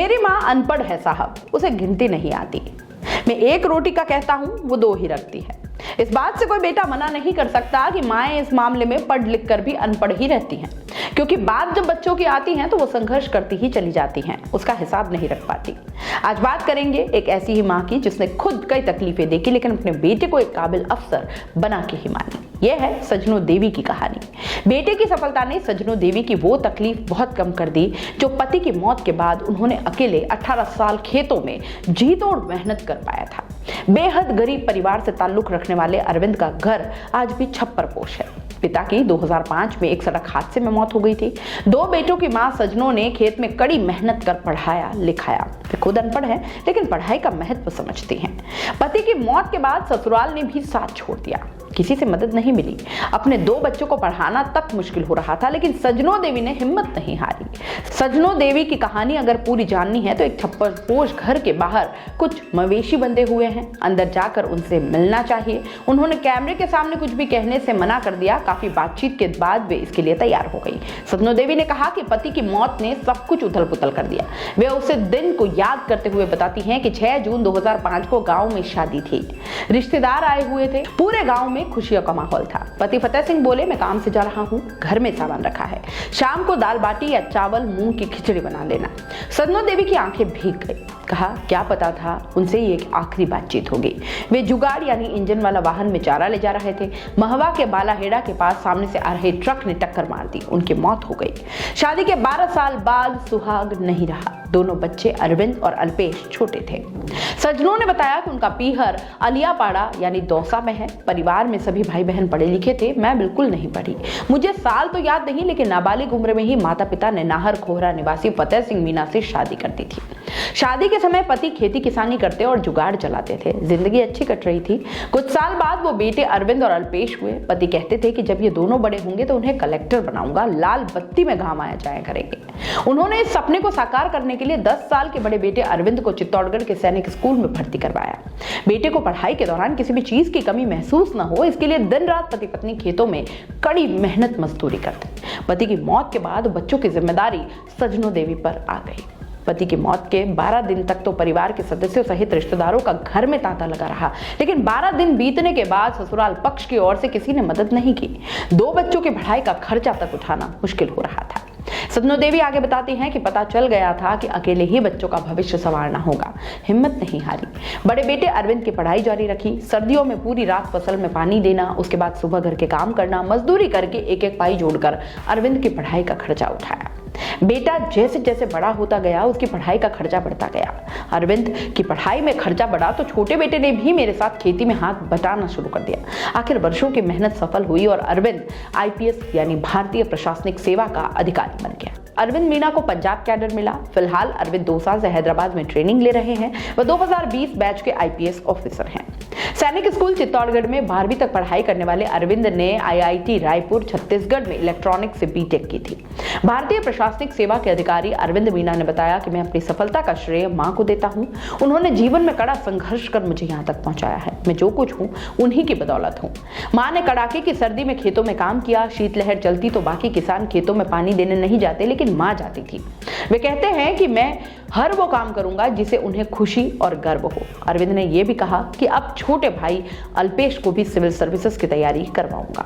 मेरी माँ अनपढ़ है साहब, उसे गिनती नहीं आती। मैं एक रोटी का कहता हूँ वो दो ही रखती है। इस बात से कोई बेटा मना नहीं कर सकता कि माएँ इस मामले में पढ़ लिख कर भी अनपढ़ ही रहती हैं, क्योंकि बात जब बच्चों की आती है तो वो संघर्ष करती ही चली जाती हैं, उसका हिसाब नहीं रख पाती। आज बात करेंगे एक ऐसी ही माँ की जिसने खुद कई तकलीफें देखी लेकिन अपने बेटे को एक काबिल अफसर बना के ही मानी। यह है सजनो देवी की कहानी। बेटे की सफलता ने सजनो देवी की वो तकलीफ बहुत कम कर दी जो पति की मौत के बाद उन्होंने अकेले 18 साल खेतों में जी तोड़ मेहनत कर पाया था। बेहद गरीब परिवार से ताल्लुक रखने वाले अरविंद का घर आज भी छप्पर पोश है। पिता की 2005 में एक सड़क हादसे में मौत हो गई थी। दो बेटों की मां सजनों ने खेत में कड़ी मेहनत कर पढ़ाया लिखाया। वे खुद अनपढ़ हैं लेकिन पढ़ाई का महत्व समझती हैं। पति की मौत के बाद ससुराल ने भी साथ छोड़ दिया, किसी से मदद नहीं मिली। अपने दो बच्चों को पढ़ाना तक मुश्किल हो रहा था, लेकिन सजनो देवी ने हिम्मत नहीं हारी। सजनो देवी की कहानी अगर पूरी जाननी है तो एक छप्पर पोश घर के बाहर कुछ मवेशी बंधे हुए हैं, अंदर जाकर उनसे मिलना चाहिए। उन्होंने कैमरे के सामने कुछ भी कहने से मना कर दिया। काफी बातचीत के बाद वे इसके लिए तैयार हो गई। सजनो देवी ने कहा कि पति की मौत ने सब कुछ उथल पुथल कर दिया। वे उसे दिन को याद करते हुए बताती हैं कि 6 जून 2005 को गांव में शादी थी, रिश्तेदार आए हुए थे, पूरे गांव में खुशियों का माहौल था। पति फतेह सिंह बोले, मैं काम से जा रहा हूँ, घर में सामान रखा है, शाम को दाल बाटी या चावल मूंग की खिचड़ी बना लेना। सजनो देवी की आंखें भीग गई। कहा क्या पता था उनसे ये एक आखिरी बातचीत होगी। वे जुगाड़ यानी इंजन वाला वाहन में चारा ले जा रहे थे। महवा के बालाहेड़ा के पास सामने से आ रहे ट्रक ने टक्कर मार दी, उनकी मौत हो गई। शादी के 12 साल बाद सुहाग नहीं रहा। दोनों बच्चे अरविंद और अल्पेश छोटे थे। सजनों ने बताया कि उनका पीहर अलियापाड़ा यानी दौसा में है। परिवार में सभी भाई बहन पढ़े लिखे थे, मैं बिल्कुल नहीं पढ़ी। मुझे साल तो याद नहीं, लेकिन नाबालिग उम्र में ही माता पिता ने नाहर खोहरा निवासी फतेह सिंह मीना से शादी कर दी थी। शादी के समय पति खेती किसानी करते और जुगाड़ चलाते थे। जिंदगी अच्छी कट रही थी। कुछ साल बाद वो बेटे अरविंद और अल्पेश हुए। पति कहते थे कि जब ये दोनों बड़े होंगे तो उन्हें कलेक्टर बनाऊंगा, लाल बत्ती में घाम आया जाया करेंगे। उन्होंने इस सपने को साकार करने के लिए 10 साल के बड़े बेटे अरविंद को चित्तौड़गढ़ के सैनिक स्कूल में भर्ती करवाया। बेटे को पढ़ाई के दौरान किसी भी चीज की कमी महसूस न हो, इसके लिए दिन रात पति पत्नी खेतों में कड़ी मेहनत मजदूरी करते। पति की मौत के बाद बच्चों की जिम्मेदारी सजनो देवी पर आ गई। पति की मौत के 12 दिन तक तो परिवार के सदस्यों सहित रिश्तेदारों का घर में तांता लगा रहा, लेकिन 12 दिन बीतने के बाद ससुराल पक्ष की ओर से किसी ने मदद नहीं की। 2 बच्चों की पढ़ाई का खर्चा तक उठाना मुश्किल हो रहा था। सजनो देवी आगे बताती हैं कि पता चल गया था कि अकेले ही बच्चों का भविष्य संवारना होगा। हिम्मत नहीं हारी। बड़े बेटे अरविंद की पढ़ाई जारी रखी। सर्दियों में पूरी रात फसल में पानी देना, उसके बाद सुबह घर के काम करना, मजदूरी करके एक एक पाई जोड़कर अरविंद की पढ़ाई का खर्चा उठाया। बेटा जैसे जैसे बड़ा होता गया उसकी पढ़ाई का खर्चा बढ़ता गया। अरविंद की पढ़ाई में खर्चा बढ़ा तो छोटे बेटे ने भी मेरे साथ खेती में हाथ बटाना शुरू कर दिया। आखिर वर्षों की मेहनत सफल हुई और अरविंद IPS यानी भारतीय प्रशासनिक सेवा का अधिकारी बन गया। अरविंद मीना को पंजाब कैडर मिला। फिलहाल अरविंद 2 साल से हैदराबाद में ट्रेनिंग ले रहे हैं। वह 2020 बैच के IPS ऑफिसर हैं। सैनिक स्कूल चित्तौड़गढ़ में 12वीं तक पढ़ाई करने वाले अरविंद ने IIT रायपुर छत्तीसगढ़ में इलेक्ट्रॉनिक्स से BTech की थी। भारतीय प्रशासनिक सेवा के अधिकारी अरविंद मीना ने बताया कि मैं अपनी सफलता का श्रेय मां को देता हूं। उन्होंने जीवन में कड़ा संघर्ष कर मुझे यहां तक पहुंचाया है। मैं जो कुछ हूं उन्हीं की बदौलत हूं। मां ने कड़ाके की सर्दी में खेतों में काम किया। शीतलहर चलती तो बाकी किसान खेतों में पानी देने नहीं जाते, लेकिन मां जाती थी। वे कहते हैं कि मैं हर वो काम करूंगा जिसे उन्हें खुशी और गर्व हो। अरविंद ने यह भी कहा कि अब छोटे भाई अल्पेश को भी सिविल सर्विसेज की तैयारी करवाऊंगा।